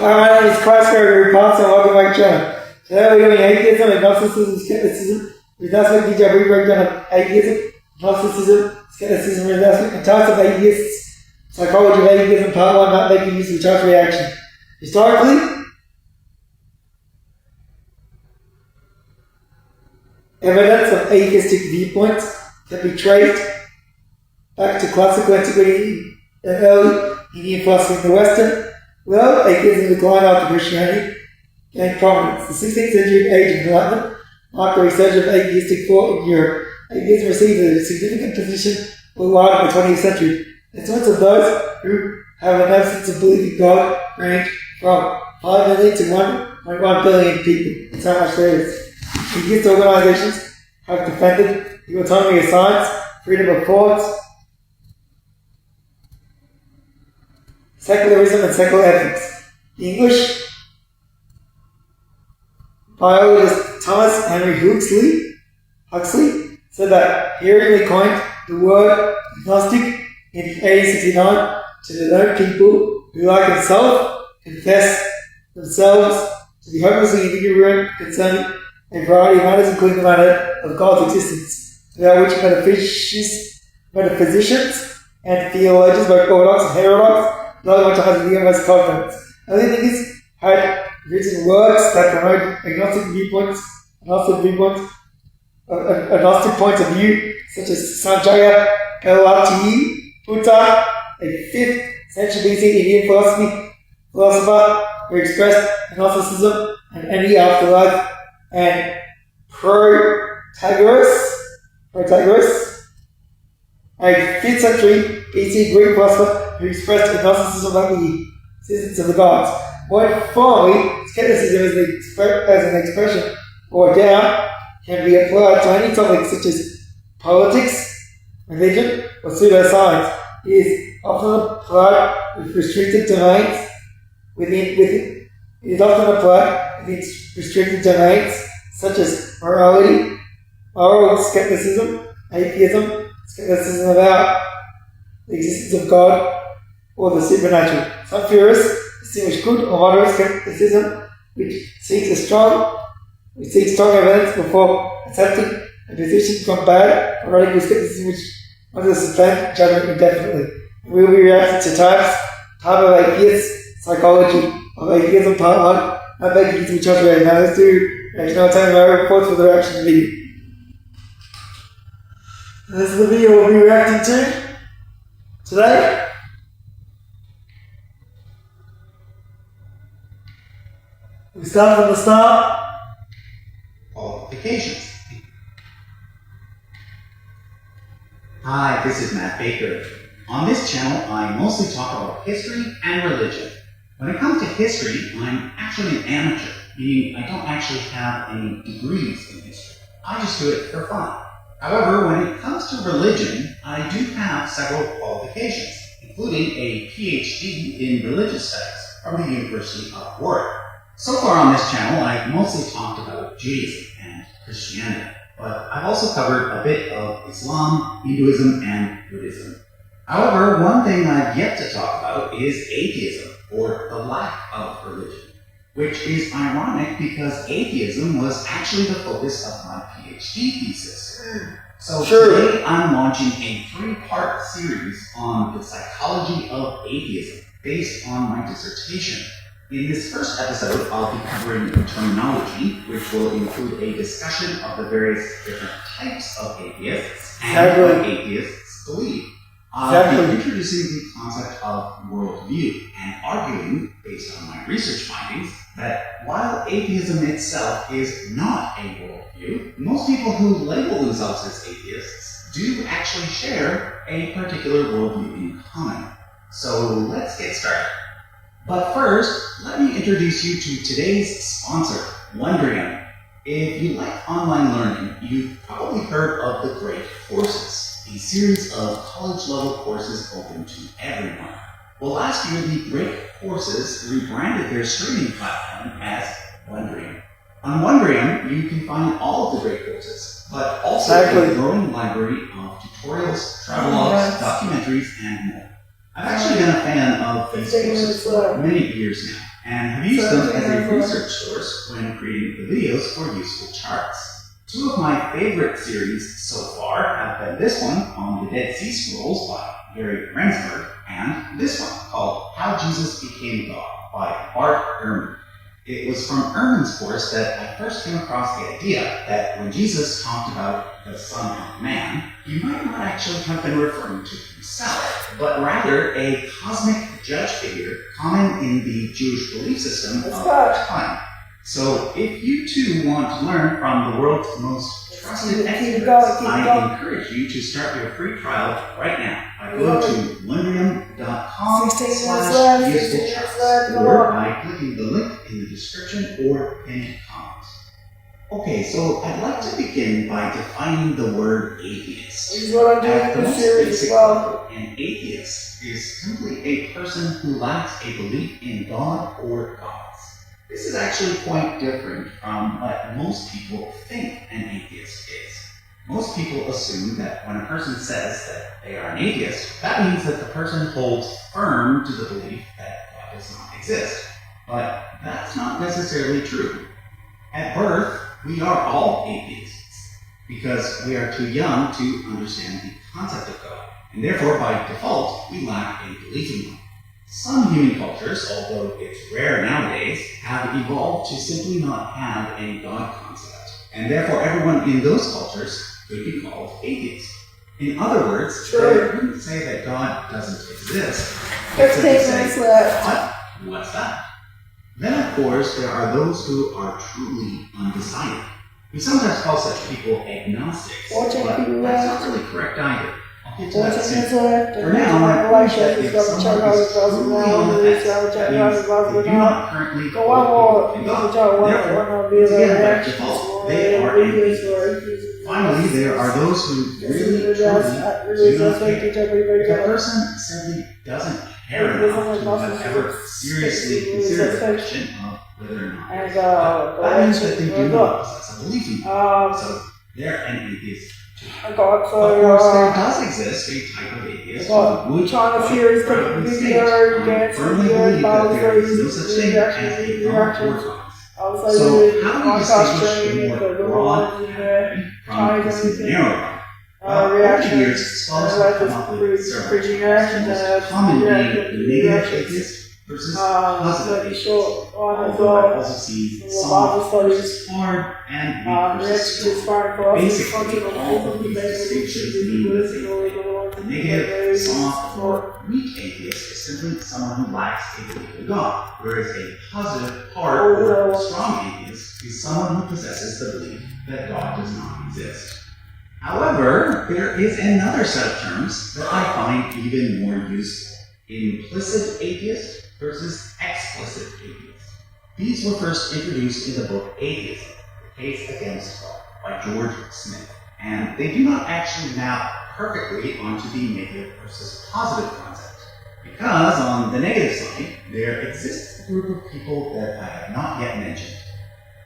Hi, my name is Class Gregory Ponce, and welcome back to the channel. Today we're doing atheism, agnosticism, skepticism, reducement, DJ breakdown of atheism, agnosticism, skepticism, reducement, and types of atheists, psychology of atheism, part 1, not making use of charge reaction. Historically, evidence of atheistic viewpoints can be traced back to classical antiquity and early Indian philosophy in the Western world. Atheism declined after Christianity gained prominence. The 16th century age of enlightenment marked the resurgence of atheistic thought in Europe. Atheism received a significant position worldwide in the 20th century. The influence of those who have an absence of belief in God range from 5 million to 1.1 billion people. That's how much there is. Atheist organizations have defended the autonomy of science, freedom of thought, secularism, and secular ethics. The English biologist Thomas Henry Huxley said that he originally coined the word agnostic in 1869 to denote people who, like himself, confess themselves to be hopelessly ignorant concerning a variety of matters, including the matter of God's existence, without which metaphysicians and theologians, both orthodox and heterodox, no one times the universe confidence. Other things had written works that promote agnostic points of view, such as Sanjaya Elati Buddha, a 5th century BC Indian philosopher who expressed agnosticism and any afterlife, and Protagoras, a 5th century BC Greek philosopher who expressed agnosticism about the existence of the gods. More informally, skepticism as an expression or doubt can be applied to any topic such as politics, religion, or pseudoscience. It is often applied with restricted domains within such as morality, moral skepticism, atheism, skepticism about the existence of God or the supernatural. Some theorists distinguish good or moderate skepticism, which seeks strong evidence before accepting a position from bad, or radical skepticism, which wants to supplant judgment indefinitely. We will be reacting to type of atheists, psychology of atheism, part 1. I'm making use of charge reaction. Now let's do reaction. I'll tell you my reports for the reaction video. This is the video we'll be reacting to today. We start from the start. Qualifications. Hi, this is Matt Baker. On this channel, I mostly talk about history and religion. When it comes to history, I'm actually an amateur, meaning I don't actually have any degrees in history. I just do it for fun. However, when it comes to religion, I do have several qualifications, including a PhD in religious studies from the University of Warwick. So far on this channel, I've mostly talked about Judaism and Christianity, but I've also covered a bit of Islam, Hinduism, and Buddhism. However, one thing I've yet to talk about is atheism, or the lack of religion, which is ironic because atheism was actually the focus of my PhD thesis. So today I'm launching a 3-part series on the psychology of atheism based on my dissertation. In this first episode, I'll be covering the terminology, which will include a discussion of the various different types of atheists and what atheists believe. I'll be introducing the concept of worldview and arguing, based on my research findings, that while atheism itself is not a worldview, most people who label themselves as atheists do actually share a particular worldview in common. So let's get started. But first, let me introduce you to today's sponsor, Wondrium. If you like online learning, you've probably heard of the Great Courses, a series of college-level courses open to everyone. Well, last year, the Great Courses rebranded their streaming platform as Wondrium. On Wondrium, you can find all of the Great Courses, but also a growing library of tutorials, travelogues, documentaries, and more. I've actually been a fan of these courses for many years now, and have used them as a research source when creating the videos for useful charts. Two of my favorite series so far have been this one on the Dead Sea Scrolls by Gary Rensburg, and this one called How Jesus Became God by Bart Ehrman. It was from Ehrman's course that I first came across the idea that when Jesus talked about the Son of Man, he might not actually have been referring to himself, but rather a cosmic judge figure common in the Jewish belief system of the time. So if you too want to learn from the world's most trusted experts, I encourage you to start your free trial right now. Go to wondrium.com/usefulcharts or by clicking the link in the description or pinned comment. Okay, so I'd like to begin by defining the word atheist. This is what I'm doing At the in most this series basic as well. level, an atheist is simply a person who lacks a belief in God or gods. This is actually quite different from what most people think an atheist is. Most people assume that when a person says that they are an atheist, that means that the person holds firm to the belief that God does not exist. But that's not necessarily true. At birth, we are all atheists, because we are too young to understand the concept of God, and therefore, by default, we lack a belief in one. Some human cultures, although it's rare nowadays, have evolved to simply not have a God concept, and therefore everyone in those cultures could be called atheist. In other words, they wouldn't say that God doesn't exist. 15 minutes left. What? What's that? Then, of course, there are those who are truly undecided. We sometimes call such people agnostics, but that's not really correct either. I'll get to that soon. For now, I point that if someone is truly on the fence, that means they do not currently believe in God. Therefore, once again, by default, they are atheists. Finally, there are those who really, truly do not care. If a person simply doesn't care enough to have ever seriously considered the question of whether or not there's God, that means that they do not possess a belief in God. So they're an atheist too. Of course, there does exist a type of atheist who would firmly believe that there is no such thing as a God or gods. So how do we distinguish the more broad category from this narrow one? Over the years, scholars have come up with several terms, the most common being negative atheist versus positive atheist. Although I also see some versus hard and weak versus strong. Basically, all of these distinctions mean the same thing. The negative, soft, or weak atheist is simply someone who lacks a belief in God, whereas a positive, hard, or strong atheist is someone who possesses the belief that God does not exist. However, there is another set of terms that I find even more useful. Implicit atheist versus explicit atheist. These were first introduced in the book Atheism, The Case Against God by George Smith, and they do not actually map perfectly onto the negative versus positive concept, because on the negative side, there exists a group of people that I have not yet mentioned.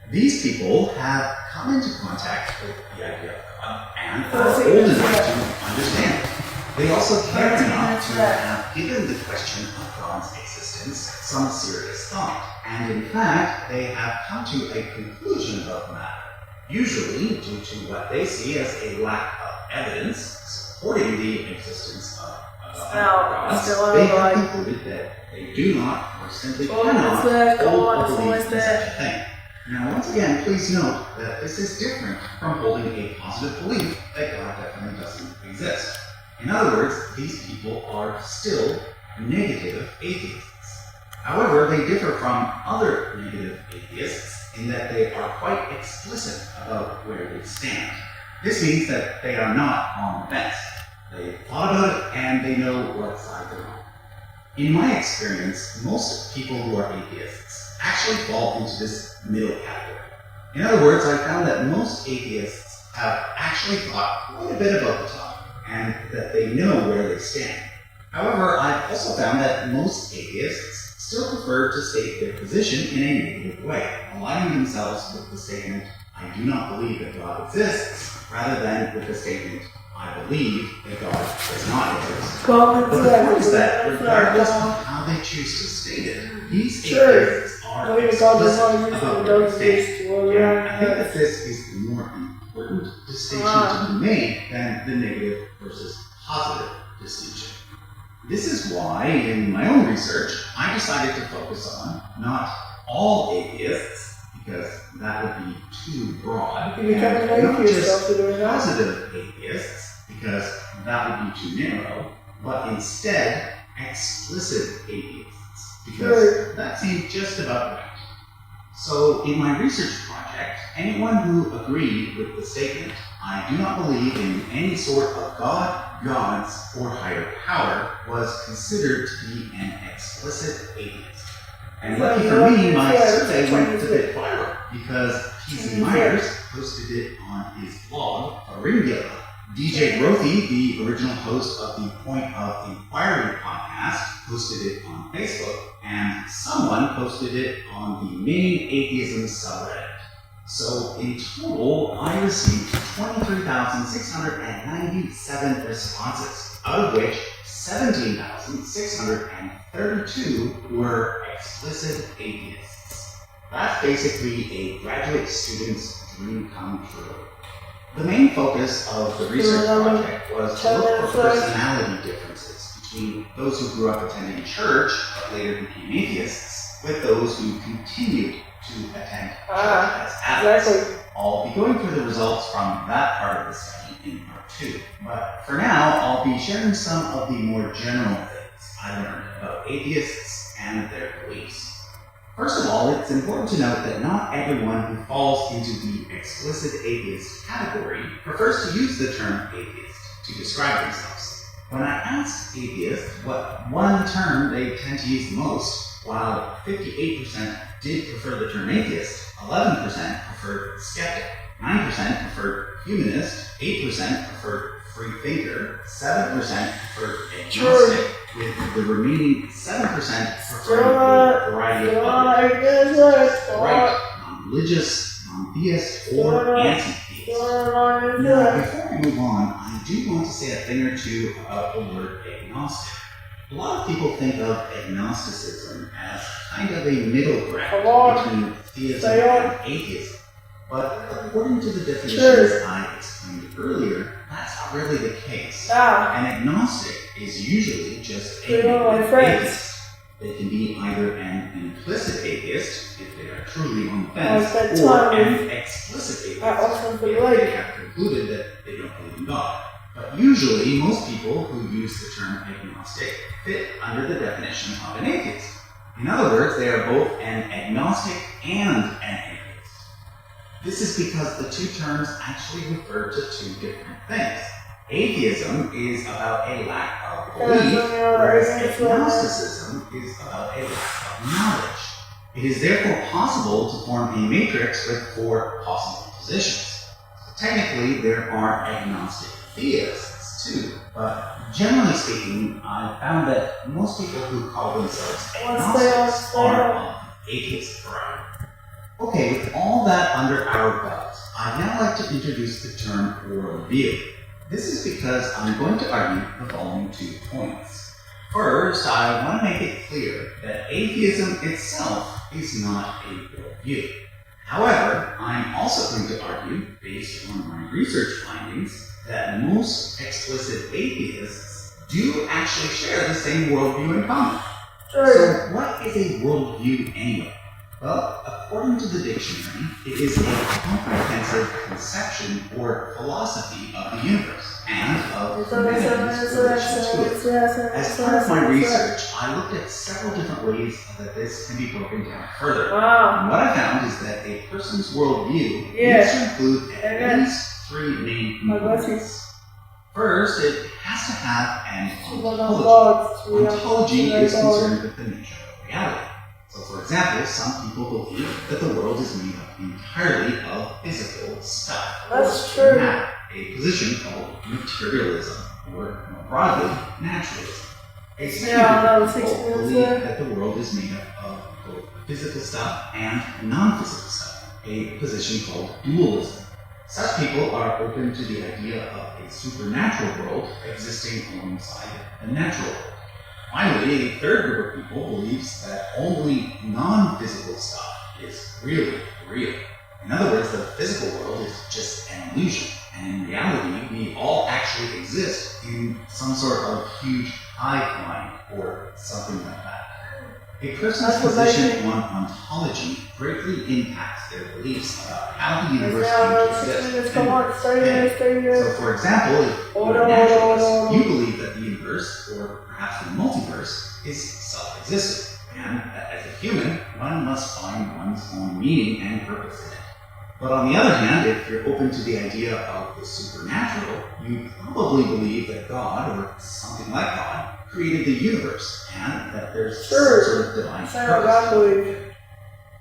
These people have come into contact with the idea of God and are old enough to understand it. They also care enough to have given the question of God's existence some serious thought, and in fact, they have come to a conclusion about the matter, usually due to what they see as a lack of evidence supporting the existence of God. They have concluded that they do not or simply cannot hold a belief in such a thing. Now, once again, please note that this is different from holding a positive belief that God definitely doesn't exist. In other words, these people are still negative atheists. However, they differ from other negative atheists in that they are quite explicit about where they stand. This means that they are not on the fence. They've thought about it and they know what side they're on. In my experience, most people who are atheists actually fall into this middle category. In other words, I found that most atheists have actually thought quite a bit about the topic and that they know where they stand. However, I've also found that most atheists still prefer to state their position in a negative way, aligning themselves with the statement, I do not believe that God exists, rather than with the statement, I believe that God does not exist. But the point is that regardless of how they choose to state it, these atheists are No, even God does explicit not exist, about it where they does stand. exist. Well, And yeah, I think that this is the more important distinction to be made than the negative versus positive distinction. This is why, in my own research, I decided to focus on not all atheists, because that would be too broad, You become an and not atheist just after doing that. positive atheists, because that would be too narrow, but instead explicit atheists, because that seemed just about right. So, in my research project, anyone who agreed with the statement, "I do not believe in any sort of God, gods, or higher power," was considered to be an explicit atheist. And lucky for me, my survey went a bit viral, because P.C. Myers posted it on his blog, Faringula. DJ Grothy, the original host of the Point of Inquiry podcast, posted it on Facebook, and someone posted it on the main atheism subreddit. So in total, I received 23,697 responses, out of which 17,632 were explicit atheists. That's basically a graduate student's dream come true. The main focus of the research project was to look for personality differences between those who grew up attending church but later became atheists, with those who continued to attend church as adults. I'll be going through the results from that part of the study in part 2, but for now I'll be sharing some of the more general things I learned about atheists and their beliefs. First of all, it's important to note that not everyone who falls into the explicit atheist category prefers to use the term atheist to describe themselves. When I asked atheists what one term they tend to use the most, while 58% did prefer the term atheist, 11% preferred skeptic, 9% preferred humanist, 8% preferred free thinker, 7% preferred agnostic, with the remaining 7% preferring a variety of others, right, non-religious, non-theist, or anti-theist. Now, before we move on, I do want to say a thing or two about the word agnostic. A lot of people think of agnosticism as kind of a middle ground between theism and atheism. But according to the definitions I explained earlier, that's not really the case. An agnostic is usually just a atheist. They can be either an implicit atheist, if they are truly on the fence, or an explicit atheist, if they have concluded that they don't believe in God. But usually, most people who use the term agnostic fit under the definition of an atheist. In other words, they are both an agnostic and an atheist. This is because the two terms actually refer to two different things. Atheism is about a lack of belief, whereas agnosticism is about a lack of knowledge. It is therefore possible to form a matrix with 4 possible positions. So technically, there are agnostic theists too, but generally speaking, I found that most people who call themselves agnostics are on the atheist variety. Okay, with all that under our belt, I'd now like to introduce the term worldview. This is because I'm going to argue the following 2 points. First, I want to make it clear that atheism itself is not a worldview. However, I'm also going to argue, based on my research findings, that most explicit atheists do actually share the same worldview in common. So, what is a worldview anyway? Well, according to the dictionary, it is a comprehensive conception or philosophy of the universe and of humanity's relation to it. As part of my research, I looked at several different ways that this can be broken down further. And what I found is that a person's worldview needs to include at least 3 main components. First, it has to have an ontology. Ontology is concerned with the nature of reality. So, for example, some people believe that the world is made up entirely of physical stuff. That's true. Matter, a position called materialism, or more broadly, naturalism. A few people believe that the world is made up of both physical stuff and non-physical stuff, a position called dualism. Such people are open to the idea of a supernatural world existing alongside the natural world. Finally, a third group of people believes that only non-physical stuff is really real. In other words, the physical world is just an illusion, and in reality, we all actually exist in some sort of huge hive mind or something like that. A person's position on ontology greatly impacts their beliefs about how the universe came to exist. So, for example, if you're a naturalist, you believe that the universe, or perhaps the multiverse, is self-existent, and that as a human, one must find one's own meaning and purpose in it. But on the other hand, if you're open to the idea of the supernatural, you probably believe that God, or something like God, created the universe, and that there's some sort of divine purpose.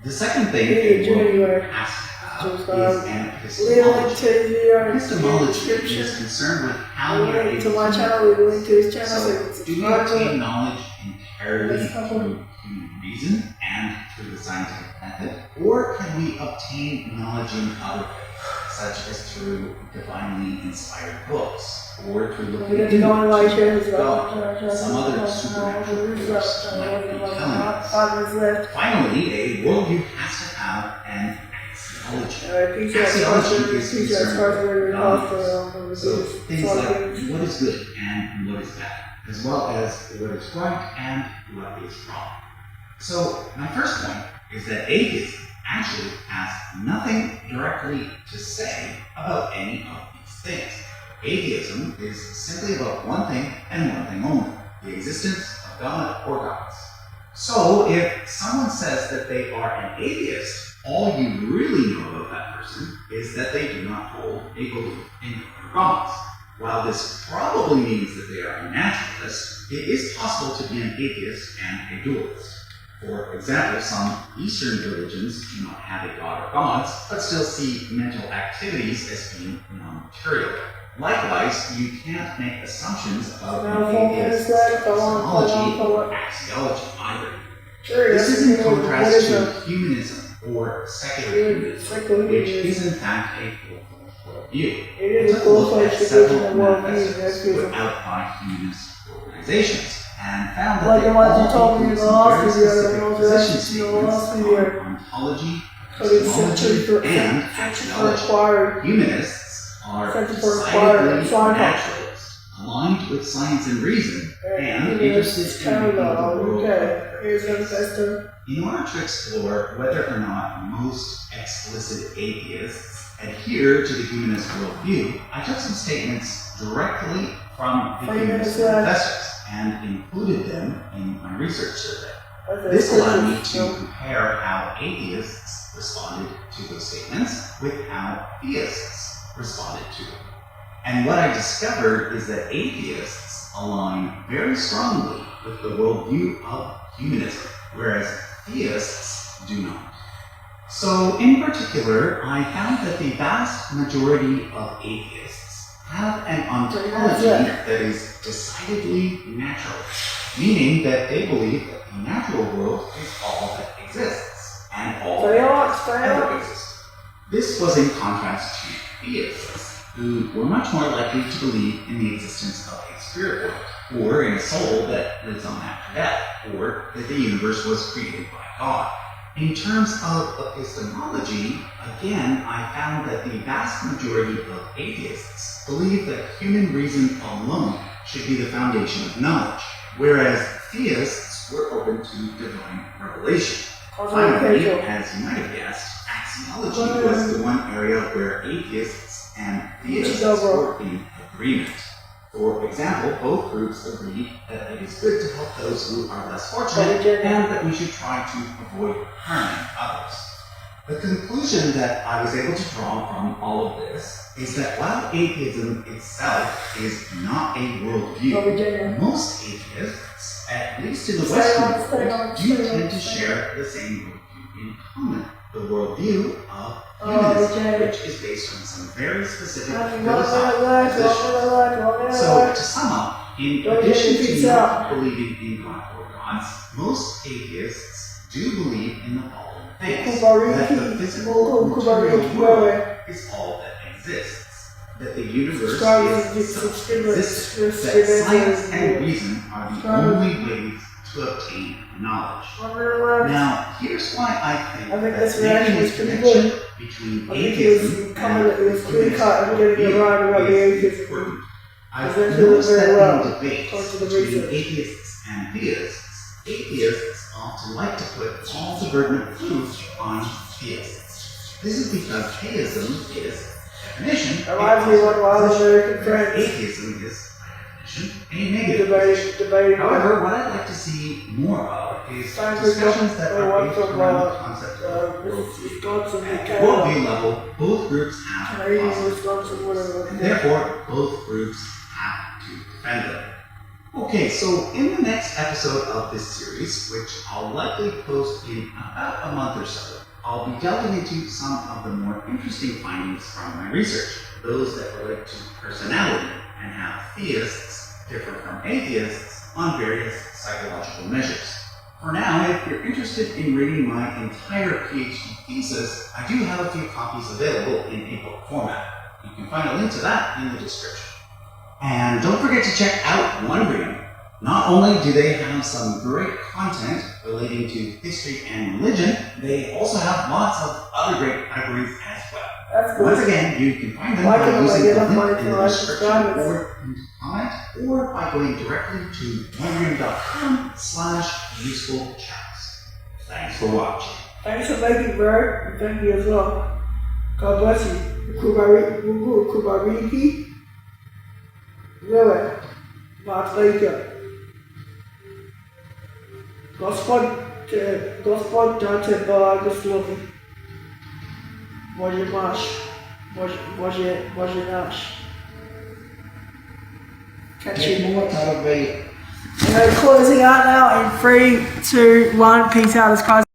The second thing a world has to have is an epistemology. Epistemology is concerned with how we are able to know. So, do we obtain knowledge entirely through human reason and through the scientific method, or can we obtain knowledge in other ways, such as through divinely inspired books, or through looking into God, some other supernatural force might be telling us? Finally, a worldview has to have an axiology. Axiology is concerned with values. So things like what is good and what is bad, as well as what is right and what is wrong. So my first point is that atheism actually has nothing directly to say about any of these things. Atheism is simply about one thing and one thing only, the existence of God or gods. So if someone says that they are an atheist, all you really know about that person is that they do not hold a belief in God or gods. While this probably means that they are a naturalist, it is possible to be an atheist and a dualist. For example, some Eastern religions do not have a god or gods, but still see mental activities as being non-material. Likewise, you can't make assumptions about an atheist's cosmology or axiology either. This is in contrast to humanism or secular humanism, which is in fact a full worldview. I took a look at several manifestos put out by humanist organizations and found that they all include some very specific position statements on ontology, cosmology, and axiology. Humanists are decidedly naturalists, aligned with science and reason, and interested in making the world better. In order to explore whether or not most explicit atheists adhere to the humanist worldview, I took some statements directly from the humanist professors and included them in my research survey. This allowed me to compare how atheists responded to those statements with how theists responded to them. And what I discovered is that atheists align very strongly with the worldview of humanism, whereas theists do not. So, in particular, I found that the vast majority of atheists have an ontology that is decidedly natural, meaning that they believe that the natural world is all that exists, and all that ever exists. This was in contrast to theists, who were much more likely to believe in the existence of a spirit world, or in a soul that lives on after death, or that the universe was created by God. In terms of epistemology, again, I found that the vast majority of atheists believe that human reason alone should be the foundation of knowledge, whereas theists were open to divine revelation. Finally, as you might have guessed, axiology was the one area where atheists and theists were in agreement. For example, both groups agree that it is good to help those who are less fortunate and that we should try to avoid harming others. The conclusion that I was able to draw from all of this is that while atheism itself is not a worldview, most atheists, at least in the Western world, do tend to share the same worldview in common. The worldview of humanism, which is based on some very specific philosophical positions. So, to sum up, in addition to not believing in God or gods, most atheists do believe in the following things: that the physical material world is all that exists, that the universe Subscribe is subscribe- that science and subscribe- reason are the only ways to obtain knowledge. Now, here's why I think this that reaction making was a pretty connection good. between I think atheism it was clear cut and worldview getting it right about the is atheism. important. I've Presented noticed very that well, in debates according to the between research. atheists and theists, atheists often like to put all the burden of proof on theists. This is because theism is, by definition, a Reminds me of one of my other positive, American friends. atheism is, by definition, a negative. Debating. However, what I'd like to see more of is Science discussions that are one based from around the concept of Wisconsin, at Canada. worldview level, both groups have Canadian, positive, Wisconsin, whatever. and therefore both groups have to defend them. Okay, so in the next episode of this series, which I'll likely post in about a month or so, I'll be delving into some of the more interesting findings from my research, those that relate to personality and how theists differ from atheists on various psychological measures. For now, if you're interested in reading my entire PhD thesis, I do have a few copies available in a book format. You can find a link to that in the description. And don't forget to check out Wondrium. Not only do they have some great content relating to history and religion, they also have lots of other great categories as well. That's good. Once again, you can find them Why by can't I using get the enough money link in for the my description subscribers? or in the comment, or by going directly to wondrium.com/useful chats. Thanks for watching. Thanks for making, bro. And thank you as well. God bless you. Kubariki. Really. Mark Baker. Gospod dajte blagoslovi. Bože maš. Bože naš. Catch you. More out of a Closing out now in 3, 2, 1. Peace out. As Christ.